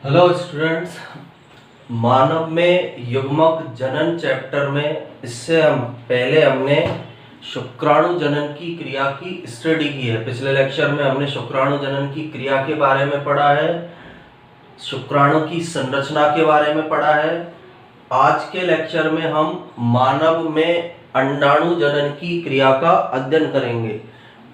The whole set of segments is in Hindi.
Hello students. मानव में युग्मक जनन चैप्टर में इससे पहले हमने शुक्राणु जनन की क्रिया की स्टडी की है। पिछले लेक्चर में हमने शुक्राणु जनन की क्रिया के बारे में पढ़ा है, शुक्राणु की संरचना के बारे में पढ़ा है। आज के लेक्चर में हम मानव में अंडाणु जनन की क्रिया का अध्ययन करेंगे।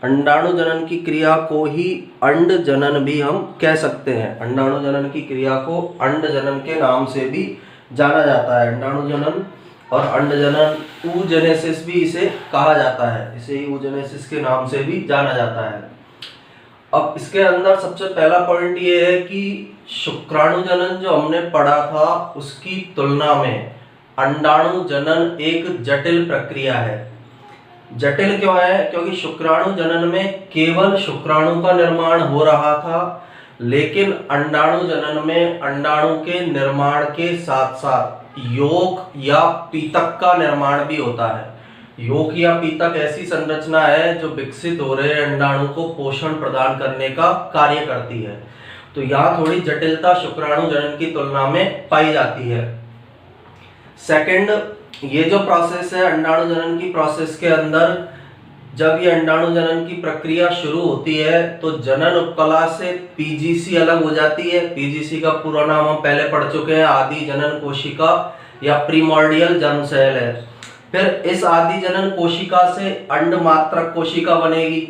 अंडाणु जनन की क्रिया को ही अंड जनन भी हम कह सकते हैं। अंडाणु जनन की क्रिया को अंड जनन के नाम से भी जाना जाता है। अंडाणु जनन और अंड जनन, oogenesis भी इसे कहा जाता है। इसे ही oogenesis के नाम से भी जाना जाता है। अब इसके अंदर सबसे पहला पॉइंट ये है कि शुक्राणु जनन जो हमने पढ़ा था उसकी तुलना में अंडाणु जनन एक जटिल प्रक्रिया है। जटिल क्यों है? क्योंकि शुक्राणु जनन में केवल शुक्राणु का निर्माण हो रहा था, लेकिन अंडाणु जनन में अंडाणु के निर्माण के साथ साथ योक या पीतक का निर्माण भी होता है। योक या पीतक ऐसी संरचना है जो विकसित हो रहे अंडाणु को पोषण प्रदान करने का कार्य करती है। तो यहाँ थोड़ी जटिलता शुक्राणु जनन की तुलना में पाई जाती है। सेकंड, ये जो प्रोसेस है अंडाणु जनन की प्रोसेस के अंदर जब ये अंडाणु जनन की प्रक्रिया शुरू होती है तो जनन उपकला से पीजीसी अलग हो जाती है। पीजीसी का पूरा नाम हम पहले पढ़ चुके हैं, आदि जनन कोशिका या प्रीमोर्डियल जर्म सेल है। फिर इस आदि जनन कोशिका से अंडमात्रक कोशिका बनेगी।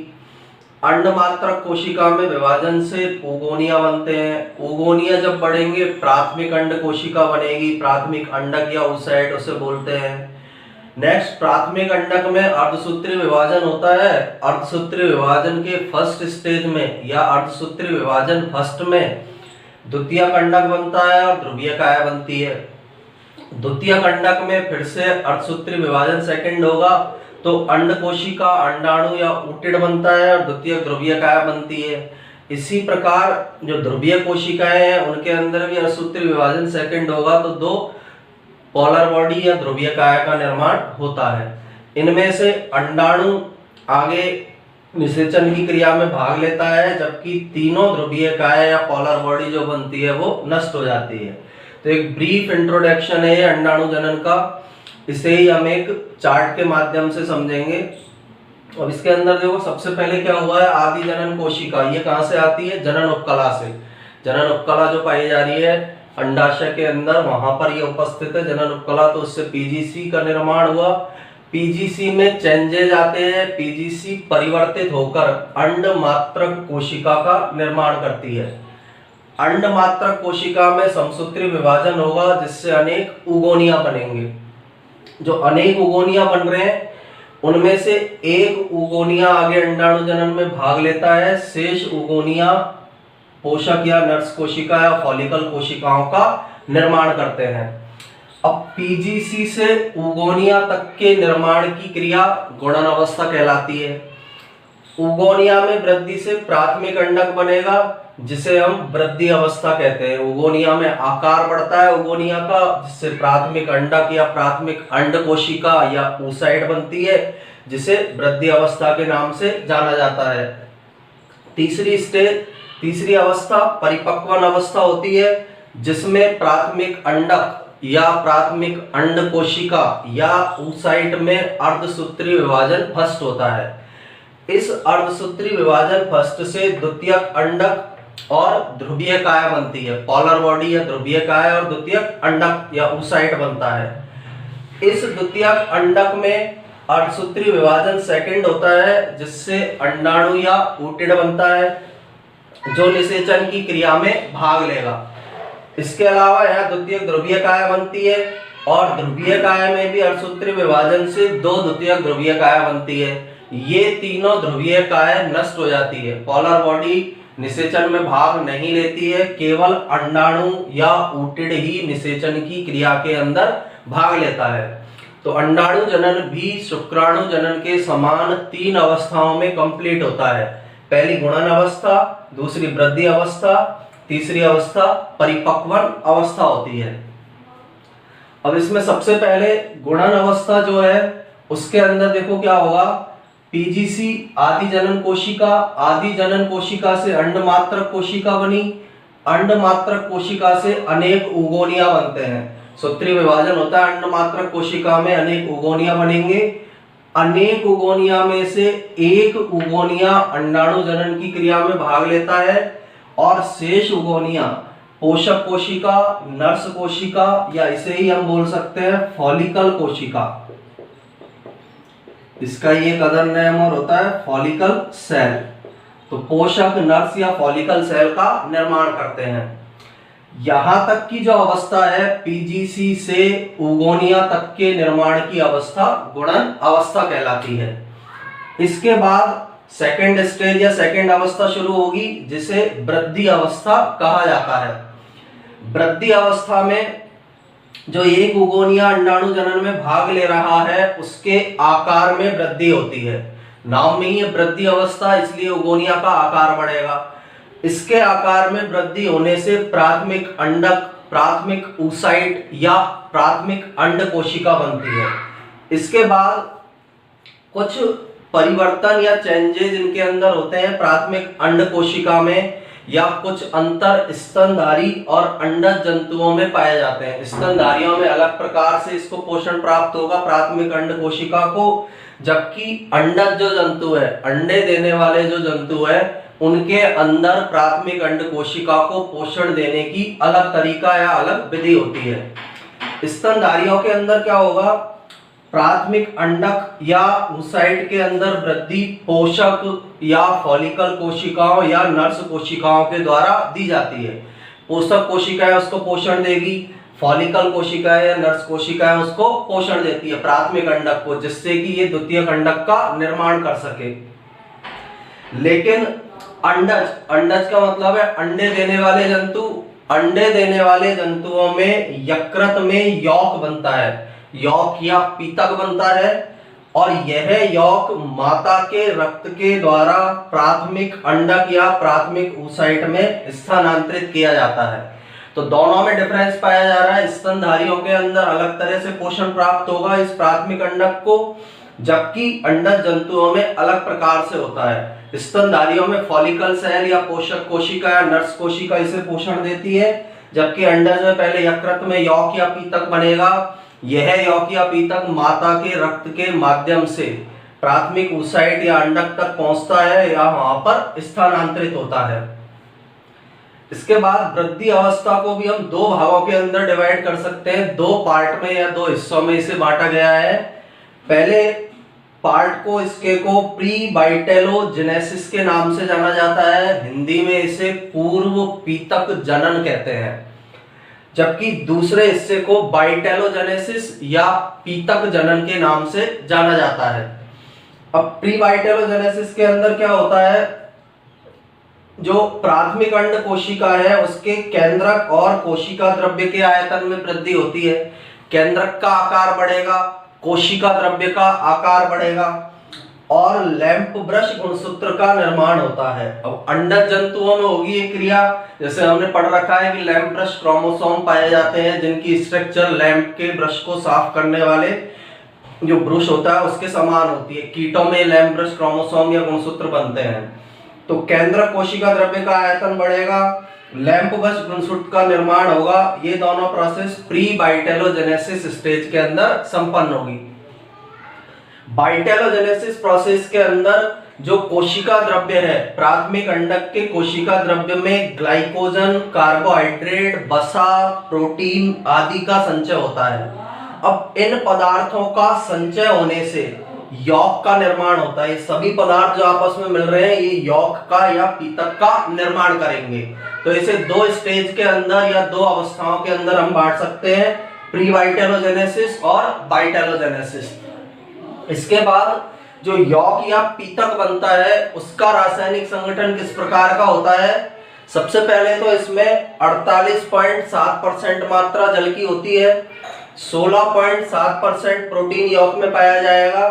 अंडमात्रक कोशिका में विभाजन से ओगोनिया बनते हैं। ओगोनिया जब बढ़ेंगे प्राथमिक अंड कोशिका बनेगी। प्राथमिक अंडक या oocyte उसे बोलते हैं। नेक्स्ट, प्राथमिक अंडक में अर्धसूत्री विभाजन होता है। अर्धसूत्री विभाजन के फर्स्ट स्टेज में या अर्धसूत्री विभाजन फर्स्ट में द्वितीयक अंडक बनता है और ध्रुवीय काया बनती है। द्वितीयक अंडक में फिर से अर्धसूत्री विभाजन सेकंड होगा तो अंड कोशिका अंडाणु या ऊटिड बनता है और द्वितीय ध्रुवीय काया बनती है। इसी प्रकार जो ध्रुवीय कोशिकाएं हैं उनके अंदर भी अर्धसूत्री विभाजन सेकंड होगा तो दो पोलर बॉडी या ध्रुवीय काया का निर्माण होता है। इनमें से अंडाणु आगे निषेचन की क्रिया में भाग लेता है, जबकि तीनों ध्रुवीय काया या पोलर बॉडी जो बनती है वो नष्ट हो जाती है। तो एक ब्रीफ इंट्रोडक्शन है अंडाणु जनन का, इसे ही हम एक चार्ट के माध्यम से समझेंगे। अब इसके अंदर देखो सबसे पहले क्या हुआ है, आदि जनन कोशिका ये कहाँ से आती है? जनन उपकला से। जनन उपकला जो पाई जा रही है अंडाशय के अंदर, वहां पर ये उपस्थित है जनन उपकला। तो उससे पीजीसी का निर्माण हुआ। पीजीसी में चेंजेज आते हैं। पीजीसी परिवर्तित होकर अंडमात्रक कोशिका का निर्माण करती है। अंडमात्रक कोशिका में समसूत्री विभाजन होगा जिससे अनेक उगोनिया बनेंगे। जो अनेक उगोनिया बन रहे हैं उनमें से एक उगोनिया आगे अंडाणु जनन में भाग लेता है। शेष उगोनिया पोषक या नर्स कोशिका या फॉलिकल कोशिकाओं का निर्माण करते हैं। अब पीजीसी से उगोनिया तक के निर्माण की क्रिया गुणन अवस्था कहलाती है। उगोनिया में वृद्धि से प्राथमिक अंडक बनेगा जिसे हम वृद्धि अवस्था कहते हैं। उगोनिया में आकार बढ़ता है उगोनिया का, जिससे प्राथमिक अंडक या प्राथमिक अंड कोशिका या oocyte बनती है, जिसे वृद्धि अवस्था के नाम से जाना जाता है। तीसरी अवस्था परिपक्वन अवस्था होती है, जिसमें प्राथमिक अंडक या प्राथमिक अंड कोशिका या oocyte में अर्धसूत्री विभाजन फर्स्ट होता है। इस अर्धसूत्री विभाजन फर्स्ट से द्वितीयक अंडक और ध्रुवीय काया बनती है। पोलर बॉडी या ध्रुवीय काया और द्वितीयक अंडक या oocyte बनता है। इस द्वितीयक अंडक में अर्धसूत्री विभाजन सेकंड होता है, जिससे अंडाणु या ऊटिड बनता है जो निषेचन की क्रिया में भाग लेगा। इसके अलावा यहाँ द्वितीयक ध्रुवीय काया बनती है और ध्रुवीय काया में भी अर्धसूत्री विभाजन से दो द्वितीयक ध्रुवीय काया बनती है। ये तीनों ध्रुवीय काया नष्ट हो जाती है। पोलर बॉडी निषेचन में भाग नहीं लेती है, केवल अंडाणु या ऊटिड ही निषेचन की क्रिया के अंदर भाग लेता है। तो अंडाणु जनन भी शुक्राणु जनन के समान तीन अवस्थाओं में कंप्लीट होता है। पहली गुणन अवस्था, दूसरी वृद्धि अवस्था, तीसरी अवस्था परिपक्वन अवस्था होती है। अब इसमें सबसे पहले गुणन अवस्था जो है उसके अंदर देखो क्या होगा, पीजीसी आदि जनन कोशिका से अंडमात्रक कोशिका बनी। अंडमात्रक कोशिका से अनेक उगोनिया बनते हैं। सूत्रीय विभाजन होता है, अंडमात्रक कोशिका में अनेक उगोनिया बनेंगे। अनेक उगोनिया में से एक उगोनिया अंडाणु जनन की क्रिया में भाग लेता है और शेष उगोनिया पोषक कोशिका, नर्स कोशिका या इसे ही हम बोल सकते हैं फॉलिकल कोशिका, इसका ये एक अदर नेम और होता है फॉलिकल सेल। तो पोषक, नर्स या फॉलिकल सेल का निर्माण करते हैं। यहां तक की जो अवस्था है पीजीसी से उगोनिया तक के निर्माण की अवस्था गुणन अवस्था कहलाती है। इसके बाद सेकेंड स्टेज या सेकेंड अवस्था शुरू होगी जिसे वृद्धि अवस्था कहा जाता है। वृद्धि अवस्था में जो एक उगोनिया अंडाणु जनन में भाग ले रहा है उसके आकार में वृद्धि होती है। नाम में ही है वृद्धि अवस्था, इसलिए उगोनिया का आकार बढ़ेगा। इसके आकार में वृद्धि होने से प्राथमिक अंडक, प्राथमिक ऊसाइट या प्राथमिक अंड कोशिका बनती है। इसके बाद कुछ परिवर्तन या चेंजेस इनके अंदर होते हैं प्राथमिक अंड कोशिका में, या कुछ अंतर स्तनधारी और अंडज जंतुओं में पाए जाते हैं। स्तनधारियों में अलग प्रकार से इसको पोषण प्राप्त होगा प्राथमिक अंड कोशिका को, जबकि अंडज जो जंतु है, अंडे देने वाले जो जंतु है, उनके अंदर प्राथमिक अंड कोशिका को पोषण देने की अलग तरीका या अलग विधि होती है। स्तनधारियों के अंदर क्या होगा, प्राथमिक अंडक या oocyte के अंदर वृद्धि पोषक या फॉलिकल कोशिकाओं या नर्स कोशिकाओं के द्वारा दी जाती है। पोषक कोशिकाएं उसको पोषण देगी, फॉलिकल कोशिकाएं या नर्स कोशिकाएं उसको पोषण देती है प्राथमिक अंडक को, जिससे कि ये द्वितीयक अंडक का निर्माण कर सके। लेकिन अंडज, अंडज का मतलब है अंडे देने वाले जंतु। अंडे देने वाले जंतुओं में यकृत में यौक बनता है, यौक या पीतक बनता है, और यह यौक माता के रक्त के द्वारा प्राथमिक अंडक या प्राथमिक oocyte में स्थानांतरित किया जाता है। तो दोनों में डिफरेंस पाया जा रहा है। स्तनधारियों के अंदर अलग तरह से पोषण प्राप्त होगा इस प्राथमिक अंडक को, जबकि अंडज जंतुओं में अलग प्रकार से होता है। स्तनधारियों में फॉलिकल सेल या पोषक कोशिका या नर्स कोशिका इसे पोषण देती है, जबकि अंडज में पहले यकृत में यौक या पीतक बनेगा। यह यौक या पीतक माता के रक्त के माध्यम से प्राथमिक oocyte या अंडक तक पहुंचता है या वहां पर स्थानांतरित होता है। इसके बाद वृद्धि अवस्था को भी हम दो भागों के अंदर डिवाइड कर सकते हैं, दो पार्ट में या दो हिस्सों में इसे बांटा गया है। पहले पार्ट को, इसके को प्री वाइटेलोजेनेसिस के नाम से जाना जाता है, हिंदी में इसे पूर्व पीतक जनन कहते हैं, जबकि दूसरे हिस्से को वाइटेलोजेनेसिस या पीतक जनन के नाम से जाना जाता है। अब प्री वाइटेलोजेनेसिस के अंदर क्या होता है, जो प्राथमिक अंड कोशिका है उसके केंद्रक और कोशिका द्रव्य के आयतन में वृद्धि होती है। केंद्रक का आकार बढ़ेगा, कोशिका द्रव्य का आकार बढ़ेगा और लैंप ब्रश गुणसूत्र का निर्माण होता है। अब अंडज जंतुओं में होगी ये क्रिया, जैसे हमने पढ़ रखा है कि लैंप ब्रश क्रोमोसोम पाए जाते हैं जिनकी स्ट्रक्चर लैंप के ब्रश को साफ करने वाले जो ब्रश होता है उसके समान होती है। कीटों में लैंप ब्रश क्रोमोसोम या गुणसूत्र बनते हैं। तो केंद्र कोशिका द्रव्य का आयतन बढ़ेगा, लैंप ब्रश गुणसूत्र का निर्माण होगा। ये दोनों प्रोसेस प्री वाइटेलोजेनेसिस स्टेज के अंदर संपन्न होगी। वाइटेलोजेनेसिस प्रोसेस के अंदर जो कोशिका द्रव्य है, प्राथमिक अंडक के कोशिका द्रव्य में ग्लाइकोजन, कार्बोहाइड्रेट, वसा, प्रोटीन आदि का संचय होता है। अब इन पदार्थों का संचय होने से यौक का निर्माण होता है। ये सभी पदार्थ जो आपस में मिल रहे हैं ये यौक का या पीतक का निर्माण करेंगे। तो इसे दो स्टेज के अंदर या दो अवस्थाओं के अंदर हम बांट सकते हैं, प्री वाइटेलोजेनेसिस और वाइटेलोजेनेसिस। इसके बाद जो यौक या पीतक बनता है उसका रासायनिक संगठन किस प्रकार का होता है। सबसे पहले तो इसमें 48.7% मात्रा जल की होती है, 16.7% प्रोटीन यौक में पाया जाएगा,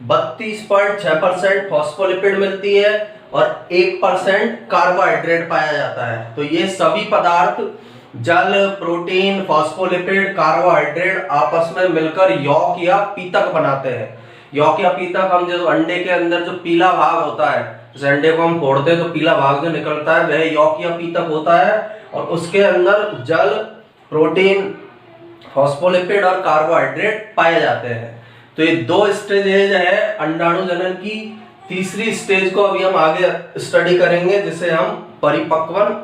32.6% फॉस्फोलिपिड मिलती है और 1% कार्बोहाइड्रेट पाया जाता है। तो ये सभी पदार्थ जल, प्रोटीन, फॉस्फोलिपिड, कार्बोहाइड्रेट आपस में मिलकर यौक या पीतक बनाते हैं। यौक या पीतक हम जो अंडे के अंदर जो पीला भाग होता है इस अंडे को हम फोड़ते हैं तो पीला भाग जो निकलता है वह यॉक या पीतक होता है, और उसके अंदर जल, प्रोटीन, फॉस्फोलिपिड और कार्बोहाइड्रेट पाए जाते हैं। तो ये 2 स्टेज है अंडाणु जनन की। तीसरी स्टेज को अभी हम आगे स्टडी करेंगे, जिसे हम परिपक्वन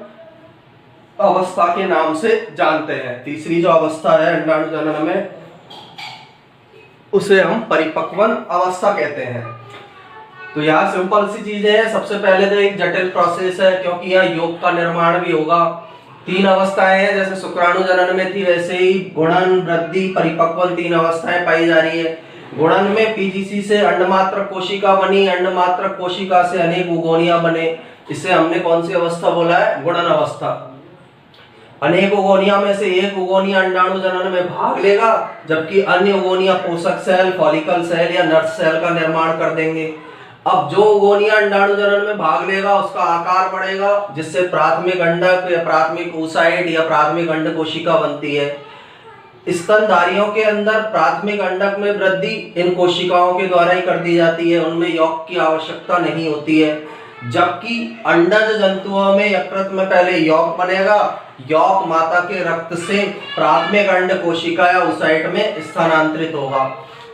अवस्था के नाम से जानते हैं। तीसरी जो अवस्था है अंडाणु जनन में, उसे हम परिपक्वन अवस्था कहते हैं। तो यहाँ सिंपल सी चीजें हैं। सबसे पहले तो एक जटिल प्रोसेस है, क्योंकि यहाँ योग का निर्माण भी होगा। 3 अवस्थाएं हैं, जैसे शुक्राणु जनन में थी वैसे ही गुणन, वृद्धि, परिपक्वन 3 अवस्थाएं पाई जा रही है। गुणन में पीजीसी से अंडमात्र कोशिका बनी, अंडमात्र कोशिका से अनेक उगोनिया बने। इसे हमने कौन सी अवस्था बोला है? गुणन अवस्था। अनेक उगोनिया में से एक उगोनिया अंडाणु जनन में भाग लेगा, जबकि अन्य उगोनिया पोषक सेल, फॉलिकल सेल या नर्स सेल का निर्माण कर देंगे। अब जो उगोनिया अंडाणु जनन में भाग लेगा उसका आकार बढ़ेगा, जिससे प्राथमिक अंडक या प्राथमिक oocyte या प्राथमिक अंड कोशिका बनती है। स्तनधारियों के अंदर प्राथमिक अंडक में वृद्धि इन कोशिकाओं के द्वारा ही कर दी जाती है, उनमें यौग की आवश्यकता नहीं होती है। जबकि अंडज जंतुओं में यकृत में पहले यौग बनेगा, यौग माता के रक्त से प्राथमिक अंड कोशिका या oocyte में स्थानांतरित होगा।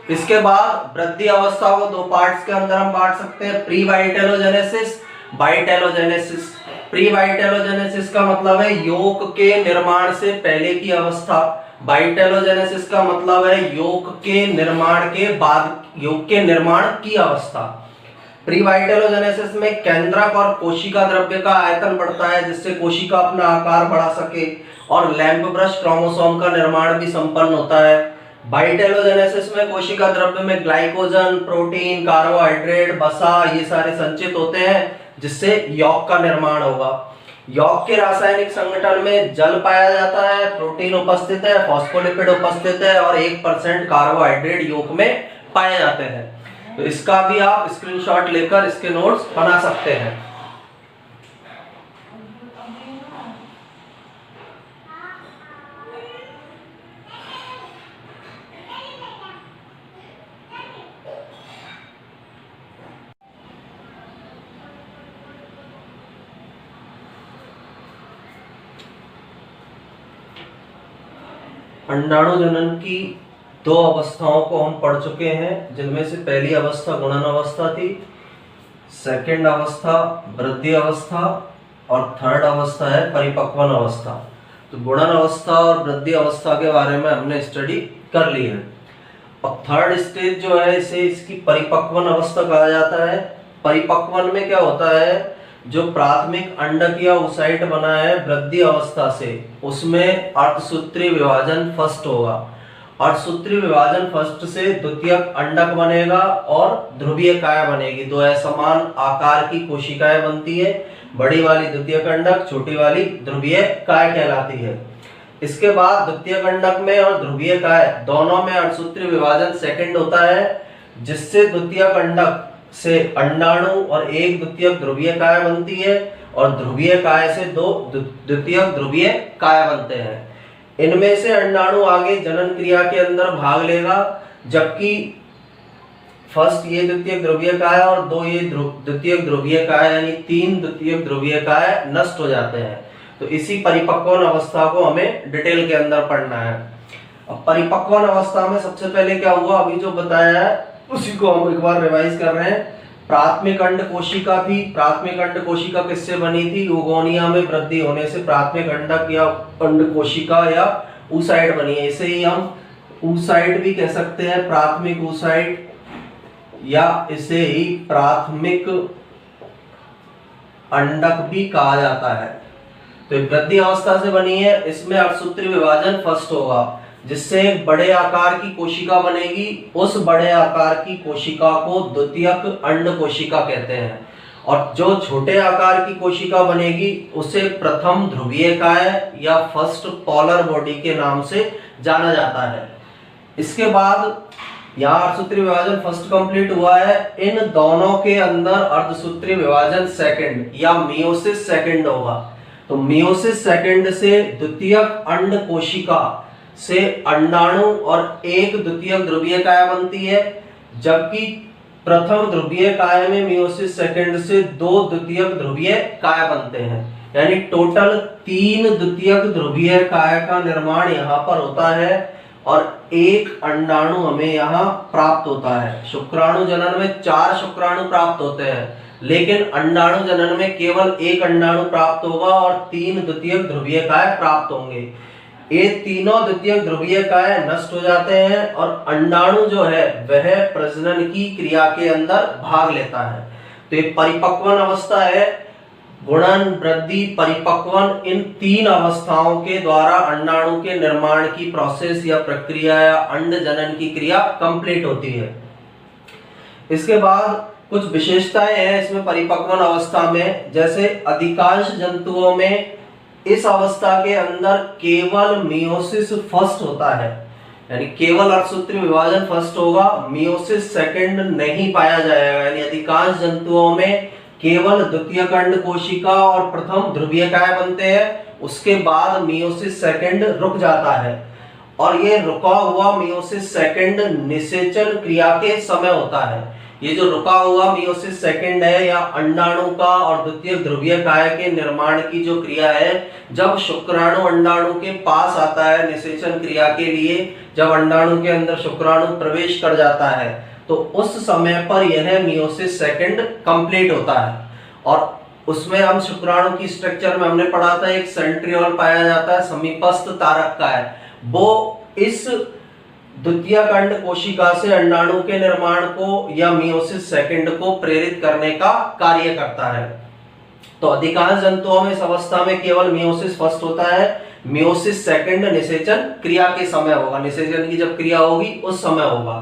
इसके बाद वृद्धि अवस्था को 2 पार्ट्स के अंदर हम बांट सकते हैं, प्री वाइटेलोजेनेसिस, वाइटेलोजेनेसिस। प्री वाइटेलोजेनेसिस का मतलब है यौग के निर्माण से पहले की अवस्था, वाइटेलोजेनेसिस का मतलब है यौग के निर्माण के बाद, यौग के निर्माण की अवस्था। प्री वाइटेलोजेनेसिस में केंद्रक और कोशिका द्रव्य का आयतन बढ़ता है, जिससे कोशिका अपना आकार बढ़ा सके, और लैंप ब्रश क्रोमोसोम का निर्माण भी संपन्न होता है। वाइटेलोजेनेसिस में कोशिका द्रव्य में ग्लाइकोजन, प्रोटीन, कार्बोहाइड्रेट, वसा ये सारे संचित होते हैं, जिससे यौग का निर्माण होगा। यौग के रासायनिक संगठन में जल पाया जाता है, प्रोटीन उपस्थित है, फॉस्फोलिपिड उपस्थित है और 1% कार्बोहाइड्रेट यौग में पाए जाते हैं। तो इसका भी आप स्क्रीनशॉट लेकर इसके नोट्स बना सकते हैं। अंडाणु जनन की 2 अवस्थाओं को हम पढ़ चुके हैं, जिनमें से पहली अवस्था गुणन अवस्था थी, सेकंड अवस्था वृद्धि अवस्था, और थर्ड अवस्था है परिपक्वन अवस्था। तो गुणन अवस्था और वृद्धि अवस्था के बारे में हमने स्टडी कर ली है। अब थर्ड स्टेज जो है, इसे इसकी परिपक्वन अवस्था कहा जाता है। परिपक्वन में क्या होता है, जो प्राथमिक अंडक या oocyte बना है वृद्धि अवस्था से, उसमें अर्धसूत्री विभाजन फर्स्ट होगा। अर्धसूत्री विभाजन फर्स्ट से द्वितीयक अंडक बनेगा और ध्रुवीय काय बनेगी। 2 असमान आकार की कोशिकाएं बनती है, बड़ी वाली द्वितीयक अंडक, छोटी वाली ध्रुवीय काय कहलाती है। इसके बाद द्वितीयक अंडक में और ध्रुवीय काय दोनों में अर्धसूत्री विभाजन सेकंड होता है, जिससे द्वितीयक अंडक से अंडाणु और एक द्वितीयक ध्रुवीय काय बनती है, और ध्रुवीय काय से 2 द्वितीयक ध्रुवीय काय बनते हैं। इनमें से अंडाणु आगे जनन क्रिया के अंदर भाग लेगा, जबकि फर्स्ट ये द्वितीयक ध्रुवीय काय और 2 ये द्वितीयक ध्रुवीय काय, यानी 3 द्वितीयक ध्रुवीय काय नष्ट हो जाते हैं। तो इसी परिपक्वन अवस्था को हमें डिटेल के अंदर पढ़ना है। अब परिपक्वन अवस्था में सबसे पहले क्या हुआ, अभी जो बताया है उसी को हम एक बार रिवाइज कर रहे हैं। प्राथमिक अंड कोशिका थी, प्राथमिक अंड कोशिका किससे बनी थी? उगोनिया में वृद्धि होने से प्राथमिक अंडक या अंड कोशिका या oocyte बनी है। इसे ही हम oocyte भी कह सकते हैं, प्राथमिक oocyte, या इसे ही प्राथमिक अंडक भी कहा जाता है। तो वृद्धि अवस्था से बनी है, इसमें अर्धसूत्री विभाजन फर्स्ट होगा, जिससे एक बड़े आकार की कोशिका बनेगी। उस बड़े आकार की कोशिका को द्वितीयक अंड कोशिका कहते हैं, और जो छोटे आकार की कोशिका बनेगी उसे प्रथम ध्रुवीय काय या फर्स्ट पोलर बॉडी के नाम से जाना जाता है। इसके बाद यहाँ अर्धसूत्री विभाजन फर्स्ट कंप्लीट हुआ है, इन दोनों के अंदर अर्धसूत्री विभाजन सेकंड या मियोसिस सेकंड होगा। तो मियोसिस सेकंड से द्वितीयक अंड कोशिका से अंडाणु और एक द्वितीयक ध्रुवीय काय बनती है, जबकि प्रथम ध्रुवीय काय में मियोसिस सेकंड से 2 द्वितीयक ध्रुवीय काय बनते हैं, यानी टोटल 3 द्वितीयक ध्रुवीय काय का निर्माण यहाँ पर होता है और एक अंडाणु हमें यहाँ प्राप्त होता है। शुक्राणु जनन में 4 शुक्राणु प्राप्त होते हैं, लेकिन अंडाणु जनन में केवल एक अंडाणु प्राप्त होगा और 3 द्वितीयक ध्रुवीय काय प्राप्त होंगे। ये तीनों द्वितीयक ध्रुवीय काय नष्ट हो जाते हैं और अंडाणु जो है वह प्रजनन की क्रिया के अंदर भाग लेता है। तो ये परिपक्वन अवस्था है, गुणन, वृद्धि, परिपक्वन, इन 3 अवस्थाओं के द्वारा अंडाणु के निर्माण की प्रोसेस या प्रक्रिया या अंड जनन की क्रिया कंप्लीट होती है। इसके बाद कुछ विशेषताएं हैं इसमें परिपक्वन अवस्था में, जैसे अधिकांश जंतुओं में इस अवस्था के अंदर केवल मियोसिस फर्स्ट होता है, यानी केवल अर्धसूत्रीय विभाजन फर्स्ट होगा, मियोसिस सेकंड नहीं पाया जाएगा। यानी अधिकांश जंतुओं में केवल द्वितीयक अंड कोशिका और प्रथम ध्रुवीय काय बनते हैं, उसके बाद मियोसिस सेकंड रुक जाता है और ये रुका हुआ मियोसिस सेकंड निषेचन क्रिया के समय होता है। ये जो रुका हुआ मियोसिस सेकंड है या अंडाणु का और द्वितीय ध्रुवीय काय के निर्माण की जो क्रिया है, जब शुक्राणु अंडाणु के पास आता है निषेचन क्रिया के लिए, जब अंडाणु के अंदर शुक्राणु प्रवेश कर जाता है, तो उस समय पर यह मियोसिस सेकंड कंप्लीट होता है। और उसमें हम शुक्राणु की स्ट्रक्चर में हमने पढ़ा था एक सेंट्रियोल पाया जाता है, समीपस्थ तारक का है, वो इस द्वितीय अंड कोशिका से अंडाणु के निर्माण को या मियोसिस सेकंड को प्रेरित करने का कार्य करता है। तो अधिकांश जंतुओं में इस अवस्था में केवल मियोसिस फर्स्ट होता है, मियोसिस सेकंड निषेचन क्रिया के समय होगा, निषेचन की जब क्रिया होगी उस समय होगा।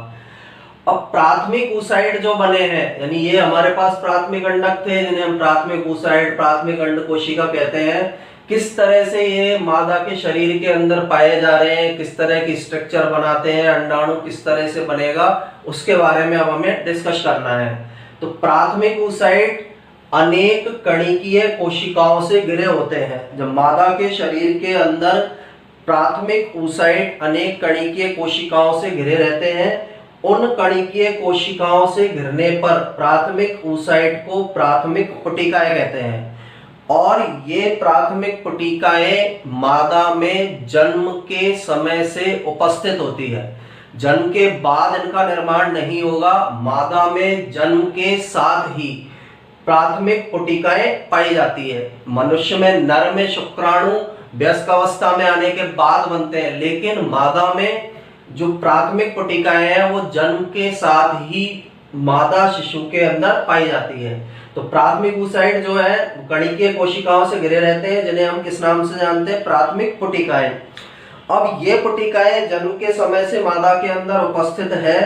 अब प्राथमिक ऊसाइड जो बने हैं, यानी ये हमारे पास प्राथमिक अंडक थे जिन्हें हम प्राथमिक ऊसाइड, प्राथमिक अंड कोशिका कहते हैं। किस तरह से ये मादा के शरीर के अंदर पाए जा रहे हैं, किस तरह की स्ट्रक्चर बनाते हैं, अंडाणु किस तरह से बनेगा, उसके बारे में अब हमें डिस्कस करना है। तो प्राथमिक ऊसाइड अनेक कणिकीय कोशिकाओं से घिरे होते हैं। जब मादा के शरीर के अंदर प्राथमिक ऊसाइड अनेक कणिकीय कोशिकाओं से घिरे रहते हैं, उन कणिकीय कोशिकाओं से घिरने पर प्राथमिक ऊसाइड को प्राथमिक पुटिकाएं कहते हैं। और ये प्राथमिक पुटिकाएं मादा में जन्म के समय से उपस्थित होती है, जन्म के बाद इनका निर्माण नहीं होगा, मादा में जन्म के साथ ही प्राथमिक पुटिकाएं पाई जाती है। मनुष्य में, नर में शुक्राणु वयस्क अवस्था में आने के बाद बनते हैं, लेकिन मादा में जो प्राथमिक पुटिकाएं हैं वो जन्म के साथ ही मादा शिशु के अंदर पाई जाती है। तो प्राथमिक ऊसाइड जो है कणिकीय कोशिकाओं से घिरे रहते हैं, जिन्हें हम किस नाम से जानते हैं, प्राथमिक पुटिकाएं। अब ये पुटिकाएं जन्म के समय से मादा के अंदर उपस्थित है,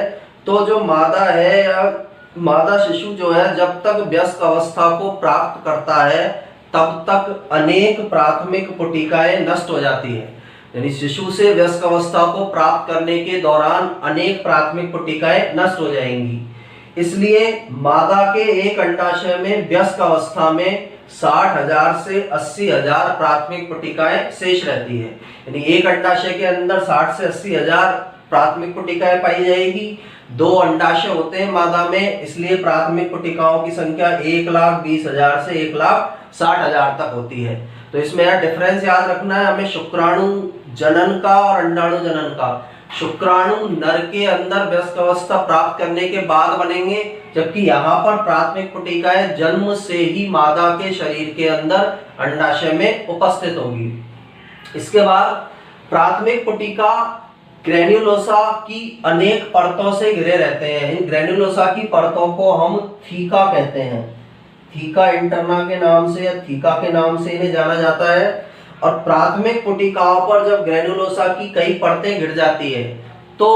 तो जो मादा है या मादा शिशु जो है जब तक वयस्क अवस्था को प्राप्त करता है तब तक अनेक प्राथमिक पुटिकाएं नष्ट हो जाती है। यानी शिशु से वयस्क अवस्था को प्राप्त करने के दौरान अनेक प्राथमिक पुटिकाएं नष्ट हो जाएंगी। इसलिए मादा के एक अंडाशय में वयस्क अवस्था में 60,000 से 80,000 प्राथमिक पुटिकाएं शेष रहती है। यानी एक अंडाशय के अंदर 60 से 80,000 प्राथमिक पुटिकाएं पाई जाएगी। 2 अंडाशय होते हैं मादा में, इसलिए प्राथमिक पुटिकाओं की संख्या 1,20,000 से 1,60,000 तक होती है। तो इसमें यह डिफरेंस याद रखना है हमें शुक्राणु जनन का और अंडाणु जनन का। शुक्राणु नर के अंदर वयस्क अवस्था प्राप्त करने के बाद बनेंगे, जबकि यहाँ पर प्राथमिक पुटिकाएं जन्म से ही मादा के शरीर के अंदर अंडाशय में उपस्थित होंगी। इसके बाद प्राथमिक पुटिका ग्रेन्युलोसा की अनेक परतों से घिरे रहते हैं। इन ग्रेन्युलोसा की परतों को हम थीका कहते हैं, थीका इंटरना के नाम से या थीका के नाम से इन्हें जाना जाता है। और प्राथमिक पुटिकाओं पर जब ग्रेन्युलोसा की कई परतें घिर जाती है तो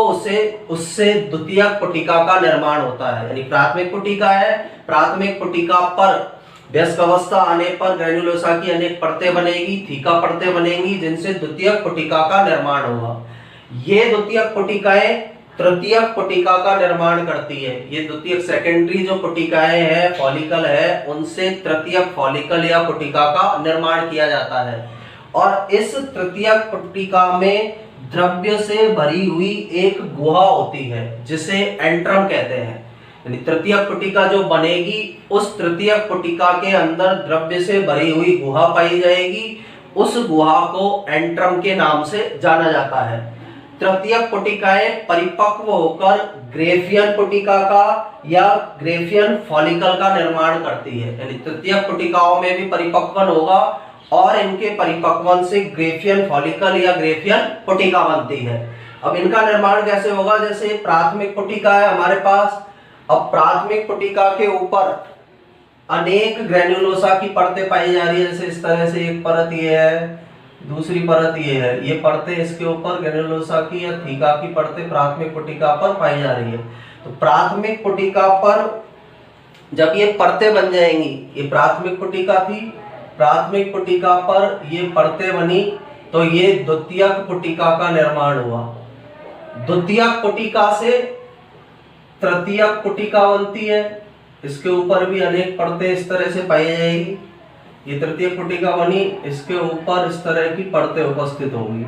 उससे द्वितीयक पुटिका का निर्माण होता है। यानी प्राथमिक पुटिका है, प्राथमिक पुटिका पर वयस्क अवस्था आने पर ग्रेन्युलोसा की अनेक परतें बनेगी, थीका परतें बनेंगी, जिनसे द्वितीयक पुटिका का निर्माण होगा। ये द्वितीयक पुटिकाएं तृतीयक पुटिका का निर्माण करती है। ये द्वितीयक सेकेंडरी जो पुटिकाएं हैं, फॉलिकल है, उनसे तृतीयक फॉलिकल या पुटिका का निर्माण किया जाता है। और इस तृतीयक पुटिका में द्रव्य से भरी हुई एक गुहा होती है जिसे एंट्रम कहते हैं। यानी तृतीयक पुटिका जो बनेगी उस तृतीयक पुटिका के अंदर द्रव्य से भरी हुई गुहा पाई जाएगी, उस गुहा को एंट्रम के नाम से जाना जाता है। तृतीयक पुटिकाएं परिपक्व होकर ग्रेफियन पुटिका का या ग्रेफियन फॉलिकल का निर्माण करती है। यानी तृतीयक पुटिकाओं में भी परिपक्वन होगा और इनके परिपक्वन से ग्रेफियन फॉलिकल या ग्रेफियन पुटिका बनती है। अब इनका निर्माण कैसे होगा? जैसे प्राथमिक पुटिका है हमारे पास, अब प्राथमिक पुटिका के ऊपर अनेक ग्रेन्युलोसा की परतें पाई जा रही है। जैसे इस तरह से एक परत ये है, दूसरी परत ये है, ये परतें इसके ऊपर ग्रेन्युलोसा की या थीका की परतें प्राथमिक पुटिका पर पाई जा रही है। तो प्राथमिक पुटिका पर जब ये परतें बन जाएंगी, ये प्राथमिक पुटिका थी, प्राथमिक पुटिका पर ये परतें बनी तो ये द्वितीयक पुटिका का निर्माण हुआ। द्वितीयक पुटिका से तृतीयक पुटिका बनती है, इसके ऊपर भी अनेक परतें इस तरह से पाई जाएगी। ये तृतीयक पुटिका बनी, इसके ऊपर इस तरह की परतें उपस्थित होंगी।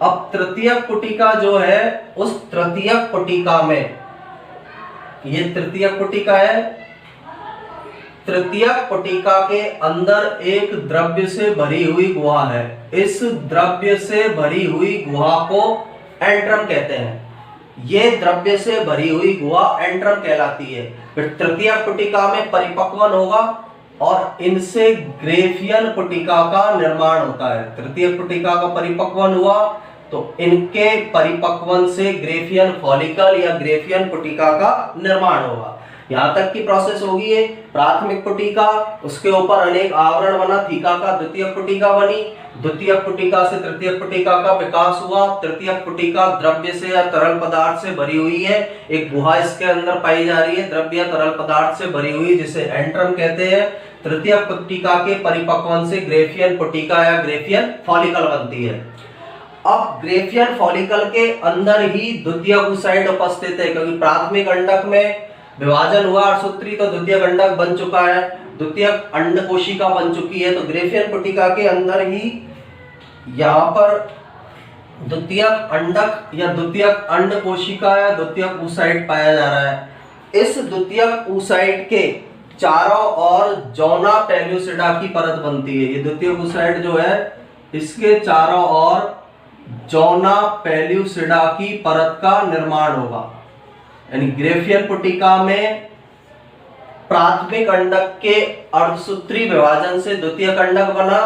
अब तृतीयक पुटिका जो है, उस तृतीयक पुटिका में, ये तृतीयक पुटिका है, तृतीयक पुटिका के अंदर एक द्रव्य से भरी हुई गुहा है। इस द्रव्य से भरी हुई गुहा को एंट्रम कहते हैं। ये द्रव्य से भरी हुई गुहा एंट्रम कहलाती है। फिर तृतीयक पुटिका में परिपक्वन होगा और इनसे ग्रेफियन पुटिका का निर्माण होता है। तृतीयक पुटिका का परिपक्वन हुआ तो इनके परिपक्वन से ग्रेफियन फॉलिकल या ग्रेफियन पुटिका का निर्माण होगा। यहाँ तक की प्रोसेस होगी है। प्राथमिक पुटिका, उसके ऊपर अनेक आवरण बना, थीका का द्वितीयक पुटिका बनी, द्वितीयक पुटिका से तृतीयक पुटिका का विकास हुआ। तृतीयक पुटिका द्रव्य से या तरल पदार्थ से भरी हुई है, एक गुहा इसके अंदर पाई जा रही है द्रव्य या तरल पदार्थ से भरी हुई, जिसे एंट्रम कहते हैं। तृतीयक पुटिका के परिपक्वन से ग्रेफियन पुटिका या ग्रेफियन फॉलिकल बनती है। अब ग्रेफियन फॉलिकल के अंदर ही द्वितीयक oocyte उपस्थित है, क्योंकि प्राथमिक अंडक में विभाजन हुआ अर्धसूत्री तो द्वितीयक अंडक बन चुका है, द्वितीयक अंड कोशिका बन चुकी है। तो ग्रेफियन पुटिका के अंदर ही यहाँ पर द्वितीयक अंडक या द्वितीयक अंड कोशिका या द्वितीयक oocyte पाया जा रहा है। इस द्वितीयक oocyte के चारों ओर जोना पेल्यूसिडा की परत बनती है। ये द्वितीयक oocyte जो है, इसके चारों ओर जोना पेल्यूसिडा की परत का निर्माण होगा। यानी ग्रेफियन पुटिका में प्राथमिक अंडक के अर्धसूत्री विभाजन से द्वितीयक अंडक बना।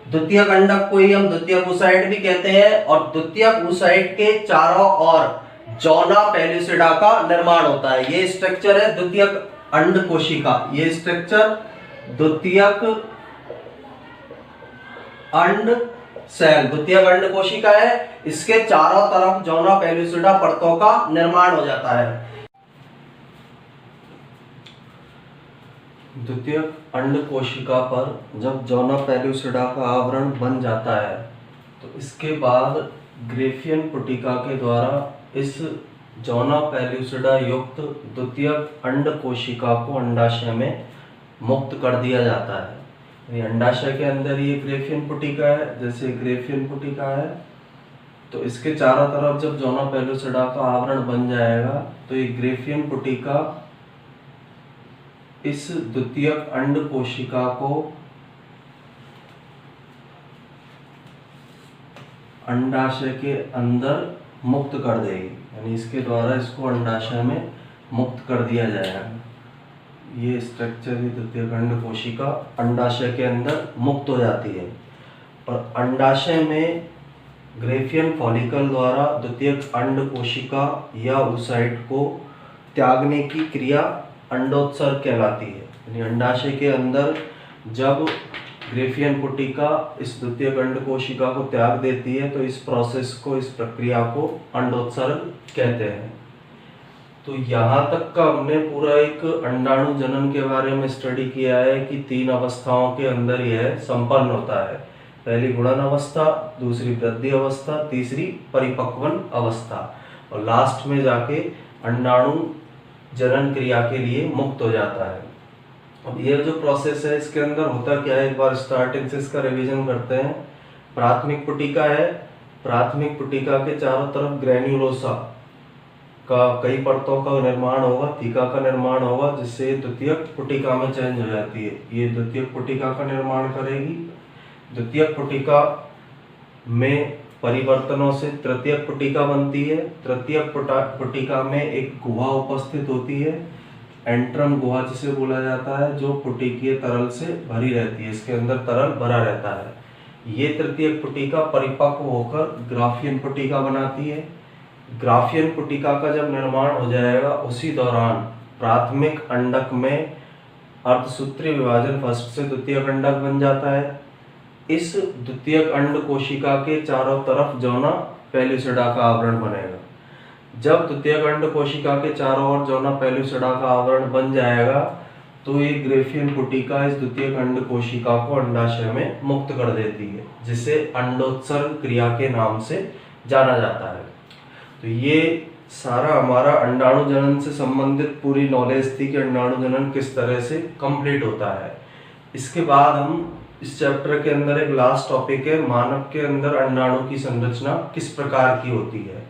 द्वितीयक अंडक को ही हम द्वितीयक oocyte भी कहते हैं और द्वितीयक oocyte के चारों ओर जोना पेल्यूसिडा का निर्माण होता है। ये स्ट्रक्चर है द्वितीयक अंड कोशिका। ये स्ट्रक्चर द्वितीयक अंड सेल, द्वितीयक अंड कोशिका है। इसके चारों तरफ जोना पेल्यूसिडा परतों का निर्माण हो जाता है। द्वितीयक अंड कोशिका पर जब जोना पेल्यूसिडा का आवरण बन जाता है तो इसके बाद ग्रेफियन पुटिका के द्वारा इस जोना पेल्यूसिडा युक्त द्वितीयक अंड कोशिका को अंडाशय में मुक्त कर दिया जाता है। ये अंडाशय के अंदर ये ग्रेफियन पुटिका है, जैसे ग्रेफियन पुटिका है तो इसके चारों तरफ जब जोना पेल्यूसिडा का आवरण बन जाएगा तो ये ग्रेफियन पुटिका इस द्वितीयक अंड कोशिका को अंडाशय के अंदर मुक्त कर देगी। यानी इसके द्वारा इसको अंडाशय में मुक्त कर दिया जाएगा। ये स्ट्रक्चर ही द्वितीयक अंड कोशिका अंडाशय के अंदर मुक्त हो जाती है और अंडाशय में ग्रेफियन फॉलिकल द्वारा द्वितीयक अंड कोशिका या oocyte को त्यागने की क्रिया अंडोत्सर्ग कहलाती है। यानी अंडाशय के अंदर जब ग्रेफियन पुटिका इस द्वितीयक अंड कोशिका को त्याग देती है तो इस प्रोसेस को, इस प्रक्रिया को अंडोत्सर्ग कहते हैं। तो यहाँ तक का हमने पूरा एक अंडाणु जनन के बारे में स्टडी किया है कि 3 अवस्थाओं के अंदर यह संपन्न होता है। पहली गुणन अवस्था, दूसरी वृद्धि अवस्था, तीसरी परिपक्वन अवस्था और लास्ट में जाके अंडाणु जनन क्रिया के लिए मुक्त हो जाता है। अब ये जो प्रोसेस है इसके अंदर होता क्या है, एक बार स्टार्टिंग से इसका रिवीजन करते हैं। प्राथमिक पुटिका है, प्राथमिक पुटिका के चारों तरफ ग्रेन्युलोसा का कई परतों का निर्माण होगा, थीका का निर्माण होगा, जिससे द्वितीयक पुटिका में चेंज हो जाती है। ये द्वितीयक पुटिका का निर्माण करेगी। द्वितीयक पुटिका में परिवर्तनों से तृतीयक पुटिका बनती है। तृतीयक पुटिका में एक गुहा उपस्थित होती है, एंट्रम गुहा जिसे बोला जाता है, जो पुटिकीय तरल से भरी रहती है। इसके अंदर तरल भरा रहता है। ये तृतीयक पुटिका परिपक्व होकर ग्राफियन पुटिका बनाती है। ग्राफियन पुटिका का जब निर्माण हो जाएगा, उसी दौरान प्राथमिक अंडक में अर्धसूत्रीय विभाजन फर्स्ट से द्वितीयक अंडक बन जाता है। इस द्वितीयक अंड कोशिका के चारों तरफ जोना पेलुसिडा का आवरण बनेगा। जब द्वितीयक अंड कोशिका के चारों ओर जोना पेलुसिडा का आवरण बन जाएगा, तो ये ग्राफियन पुटिका इस द्वितीयक अंड कोशिका को अंडाशय में मुक्त कर देती है, जिसे अंडोत्सर्ग क्रिया के नाम से जाना जाता है। तो ये सारा हमारा अंडाणु जनन से संबंधित पूरी नॉलेज थी कि अंडाणु जनन किस तरह से कंप्लीट होता है। इसके बाद हम इस चैप्टर के अंदर एक लास्ट टॉपिक है, मानव के अंदर अंडाणु की संरचना किस प्रकार की होती है।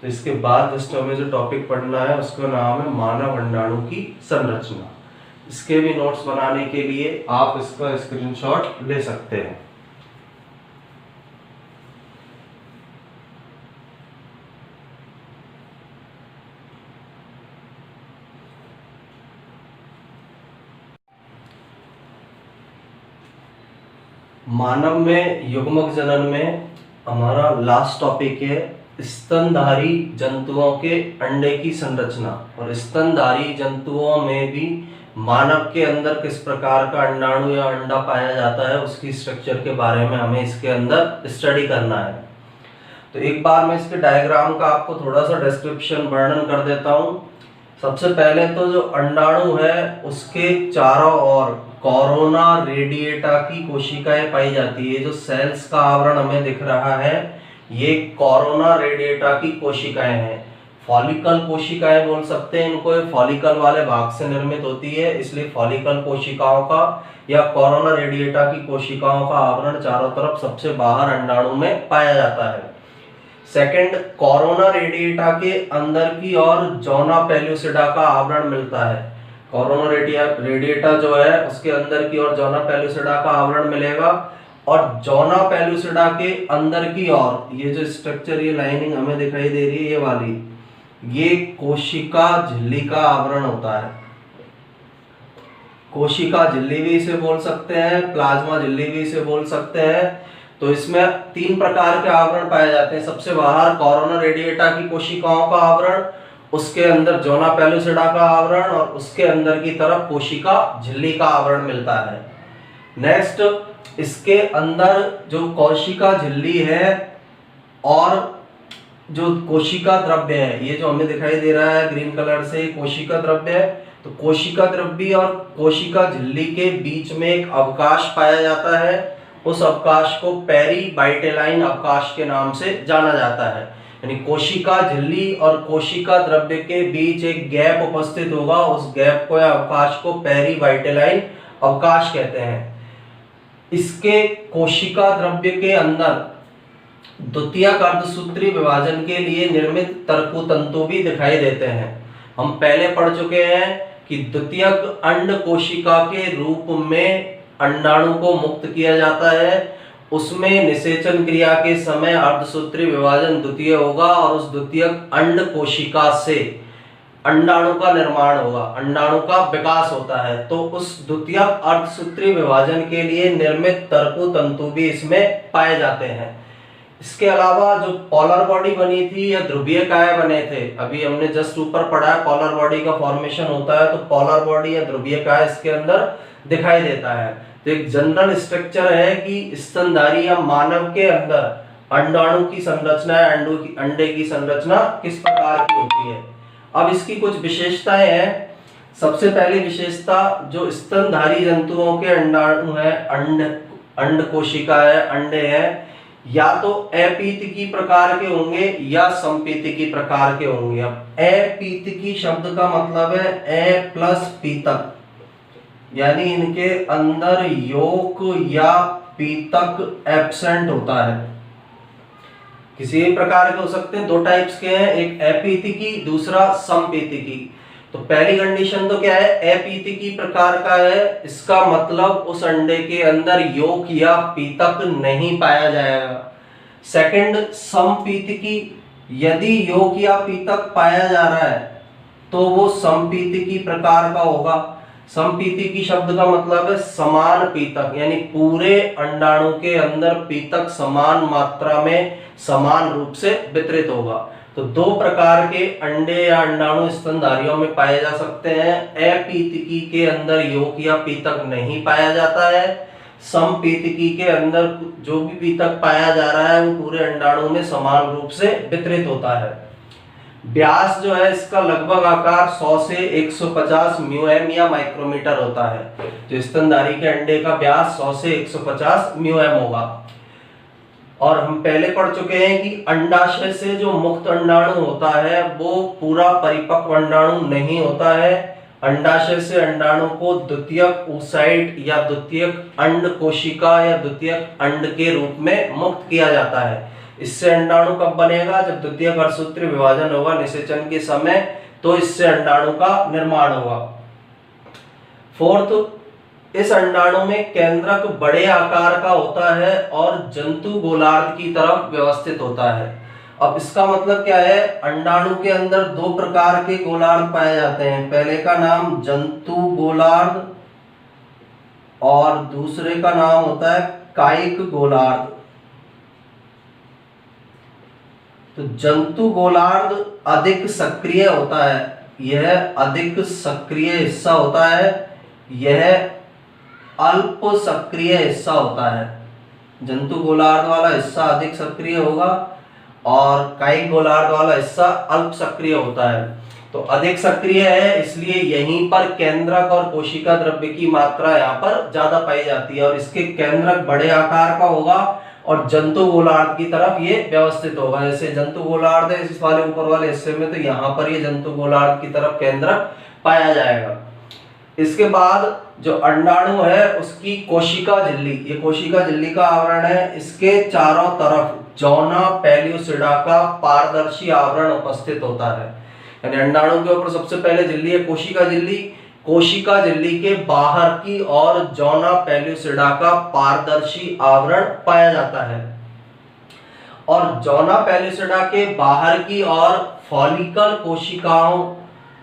तो इसके बाद जस्ट हमें जो टॉपिक पढ़ना है उसका नाम है मानव अंडाणु की संरचना। इसके भी नोट्स बनाने के लिए आप इसका स्क्रीनशॉट ले सकते हैं। मानव में युग्मक जनन में हमारा लास्ट टॉपिक है स्तनधारी जंतुओं के अंडे की संरचना। और स्तनधारी जंतुओं में भी मानव के अंदर किस प्रकार का अंडाणु या अंडा पाया जाता है, उसकी स्ट्रक्चर के बारे में हमें इसके अंदर स्टडी करना है। तो एक बार मैं इसके डायग्राम का आपको थोड़ा सा डिस्क्रिप्शन वर्णन कर देता हूँ। सबसे पहले तो जो अंडाणु है उसके चारों ओर कोरोना रेडिएटा की कोशिकाएं पाई जाती है। जो सेल्स का आवरण हमें दिख रहा है, ये कोरोना रेडिएटा की कोशिकाएं हैं। फॉलिकल कोशिकाएं बोल सकते हैं इनको, फॉलिकल वाले भाग से निर्मित होती है, इसलिए फॉलिकल कोशिकाओं का या कोरोना रेडिएटा की कोशिकाओं का आवरण चारों तरफ सबसे बाहर अंडाणु में पाया जाता है। सेकंड, कोरोना रेडिएटा के अंदर की ओर जोना पेलुसिडा का आवरण मिलता है। कोरोना रेडिएटा जो है उसके अंदर की ओर जोना पेलुसिडा का आवरण मिलेगा। और जोना पेलुसिडा के अंदर की ओर ये जो स्ट्रक्चर, ये लाइनिंग हमें दिखाई दे रही है, ये वाली, ये कोशिका झिल्ली का आवरण होता है। कोशिका झिल्ली भी इसे बोल सकते हैं, प्लाज्मा झिल्ली भी इसे बोल सकते हैं। तो इसमें तीन प्रकार के आवरण पाए जाते हैं। सबसे बाहर कोरोना रेडिएटा की कोशिकाओं का आवरण, उसके अंदर जोना पेलुसिडा का आवरण, और उसके अंदर की तरफ कोशिका झिल्ली का आवरण मिलता है। नेक्स्ट, इसके अंदर जो कोशिका झिल्ली है और जो कोशिका द्रव्य है, ये जो हमें दिखाई दे रहा है ग्रीन कलर से, कोशिका द्रव्य है। तो कोशिका द्रव्य और कोशिका झिल्ली के बीच में एक अवकाश पाया जाता है। उस अवकाश को पेरीबाइटेलाइन अवकाश के नाम से जाना जाता है। यानी कोशिका झिल्ली और कोशिका द्रव्य के बीच एक गैप उपस्थित होगा, उस गैप को या अवकाश को पेरीबाइटेलाइन अवकाश कहते हैं। इसके कोशिका द्रव्य के अंदर द्वितीयक अर्धसूत्री विभाजन के लिए निर्मित तर्कुतंतु भी दिखाई देते हैं। हम पहले पढ़ चुके हैं कि द्वितीयक अंड कोशिका के रूप में अंडाणु को मुक्त किया जाता है। उसमें निषेचन क्रिया के समय अर्धसूत्री विभाजन द्वितीय होगा और उस द्वितीयक अंड कोशिका से अंडाणु का निर्माण होगा, अंडाणु का विकास होता है। तो उस द्वितीयक अर्धसूत्री विभाजन के लिए निर्मित तर्कुतंतु भी इसमें पाए जाते हैं। इसके अलावा जो पोलर बॉडी बनी थी या ध्रुवीय काय बने थे, अभी हमने जस्ट ऊपर पढ़ा है पोलर बॉडी का फॉर्मेशन होता है, तो पोलर बॉडी या ध्रुवीय काय इसके अंदर दिखाई देता है। तो एक जनरल स्ट्रक्चर है कि स्तनधारी या मानव के अंदर अंडाणु की संरचना या अंडे की संरचना किस प्रकार की होती है। अब इसकी कुछ विशेषताएं हैं। सबसे पहली विशेषता, जो स्तनधारी जंतुओं के अंडाणु है, अंड कोशिका है, अंडे हैं, या तो अपीतिकी प्रकार के होंगे या संपीतिकी प्रकार के होंगे। अब अपीतिकी शब्द का मतलब है ए प्लस पीतक, यानी इनके अंदर योक या पीतक एब्सेंट होता है। किसी भी प्रकार के हो सकते हैं, दो टाइप्स के हैं, एक अपीतिकी, दूसरा समपीतिकी। तो पहली कंडीशन तो क्या है, अपीतिकी प्रकार का है, इसका मतलब उस अंडे के अंदर योक या पीतक नहीं पाया जाएगा। सेकंड समपीतिकी, यदि योक या पीतक पाया जा रहा है तो वो समपीतिकी प्रकार का होगा। समपीतिकी शब्द का मतलब है समान पीतक, यानी पूरे अंडाणु के अंदर पीतक समान मात्रा में समान रूप से वितरित होगा। तो दो प्रकार के अंडे या अंडाणु स्तनधारियों में पाए जा सकते हैं। अपीतिकी के अंदर योक या पीतक नहीं पाया जाता है, समपीतिकी के अंदर जो भी पीतक पाया जा रहा है वो पूरे अंडाणु में समान रूप से वितरित होता है। व्यास जो है इसका लगभग आकार 100 से 150 म्यूएम या माइक्रोमीटर होता है। तो स्तनधारी के अंडे का व्यास 100 से 150 म्यूएम होगा। और हम पहले पढ़ चुके हैं कि अंडाशय से जो मुक्त अंडाणु होता है वो पूरा परिपक्व अंडाणु नहीं होता है। अंडाशय से अंडाणु को द्वितीयक oocyte या द्वितीयक अंड कोशिका या द्वितीयक अंड के रूप में मुक्त किया जाता है। इससे अंडाणु कब बनेगा, जब द्वितीयक अर्धसूत्रीय विभाजन होगा निषेचन के समय, तो इससे अंडाणु का निर्माण होगा। फोर्थ, इस अंडाणु में केंद्रक बड़े आकार का होता है और जंतु गोलार्ध की तरफ व्यवस्थित होता है। अब इसका मतलब क्या है, अंडाणु के अंदर दो प्रकार के गोलार्ध पाए जाते हैं। पहले का नाम जंतु गोलार्ध और दूसरे का नाम होता है कायिक गोलार्ध। तो जंतु गोलार्ध अधिक सक्रिय होता है, यह अधिक सक्रिय हिस्सा होता है, यह अल्प सक्रिय हिस्सा होता है। जंतु गोलार्ध वाला हिस्सा अधिक सक्रिय होगा और कायिक गोलार्ध वाला हिस्सा अल्प सक्रिय होता है। तो अधिक सक्रिय है इसलिए यहीं पर केंद्रक और कोशिका द्रव्य की मात्रा यहाँ पर ज्यादा पाई जाती है और इसके केंद्रक बड़े आकार का होगा और जंतु गोलार्ध की तरफ ये व्यवस्थित होगा। जैसे जंतु गोलार्ध है इस वाले ऊपर वाले हिस्से में, तो यहाँ पर ये जंतु गोलार्ध की तरफ केंद्रक पाया जाएगा। इसके बाद जो अंडाणु है उसकी कोशिका झिल्ली, ये कोशिका झिल्ली का आवरण है, इसके चारों तरफ जौना पेल्यूसिडा का पारदर्शी आवरण उपस्थित होता है। यानी अंडाणु के ऊपर सबसे पहले झिल्ली है कोशिका झिल्ली, कोशिका झिल्ली के बाहर की ओर जौना पेल्यूसिडा का पारदर्शी आवरण पाया जाता है और जौना पेल्यूसिडा के बाहर की ओर फॉलिकल कोशिकाओं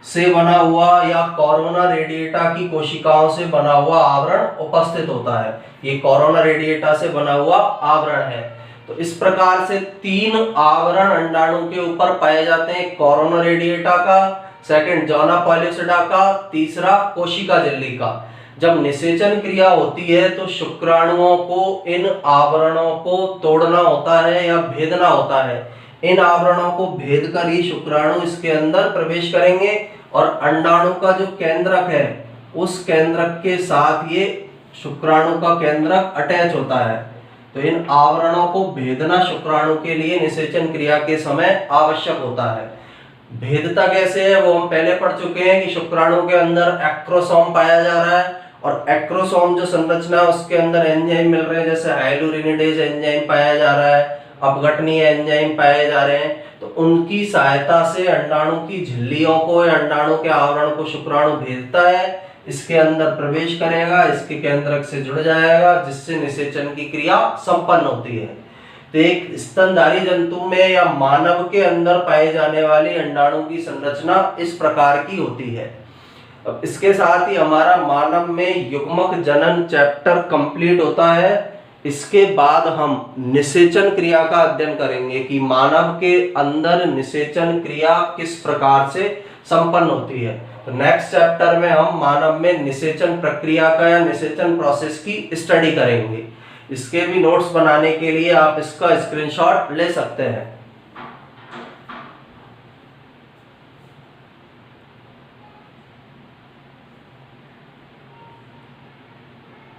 से बना हुआ या कोरोना रेडिएटा की कोशिकाओं से बना हुआ आवरण उपस्थित होता है। ये कोरोना रेडिएटा से बना हुआ आवरण है। तो इस प्रकार से तीन आवरण अंडाणु के ऊपर पाए जाते हैं, कोरोना रेडिएटा का, सेकंड जौना पेल्यूसिडा का, तीसरा कोशिका झिल्ली का। जब निषेचन क्रिया होती है तो शुक्राणुओं को इन आवरणों को तोड़ना होता है या भेदना होता है। इन आवरणों को भेद कर ही शुक्राणु इसके अंदर प्रवेश करेंगे और अंडाणु का जो केंद्रक है उस केंद्रक के साथ ये शुक्राणु का केंद्रक अटैच होता है। तो इन आवरणों को भेदना शुक्राणु के लिए निषेचन क्रिया के समय आवश्यक होता है। भेदता कैसे है वो हम पहले पढ़ चुके हैं कि शुक्राणु के अंदर एक्रोसोम पाया जा रहा है और एक्रोसोम जो संरचना है उसके अंदर एंजाइम मिल रहे हैं, जैसे हाइलुरिनिडेज एंजाइम पाया जा रहा है, अपघटनीय एंजाइम पाए जा रहे हैं। तो उनकी सहायता से अंडाणु की झिल्लियों को या अंडाणु के आवरण को शुक्राणु भेदता है, इसके अंदर प्रवेश करेगा, इसके केंद्रक से जुड़ जाएगा जिससे निषेचन की क्रिया संपन्न होती है। तो एक स्तनधारी जंतु में या मानव के अंदर पाए जाने वाली अंडाणु की संरचना इस प्रकार की होती है। अब इसके साथ ही हमारा मानव में युग्मक जनन चैप्टर कंप्लीट होता है। इसके बाद हम निषेचन क्रिया का अध्ययन करेंगे कि मानव के अंदर निषेचन क्रिया किस प्रकार से संपन्न होती है। तो नेक्स्ट चैप्टर में हम मानव में निषेचन प्रक्रिया का या निषेचन प्रोसेस की स्टडी करेंगे। इसके भी नोट्स बनाने के लिए आप इसका स्क्रीनशॉट ले सकते हैं।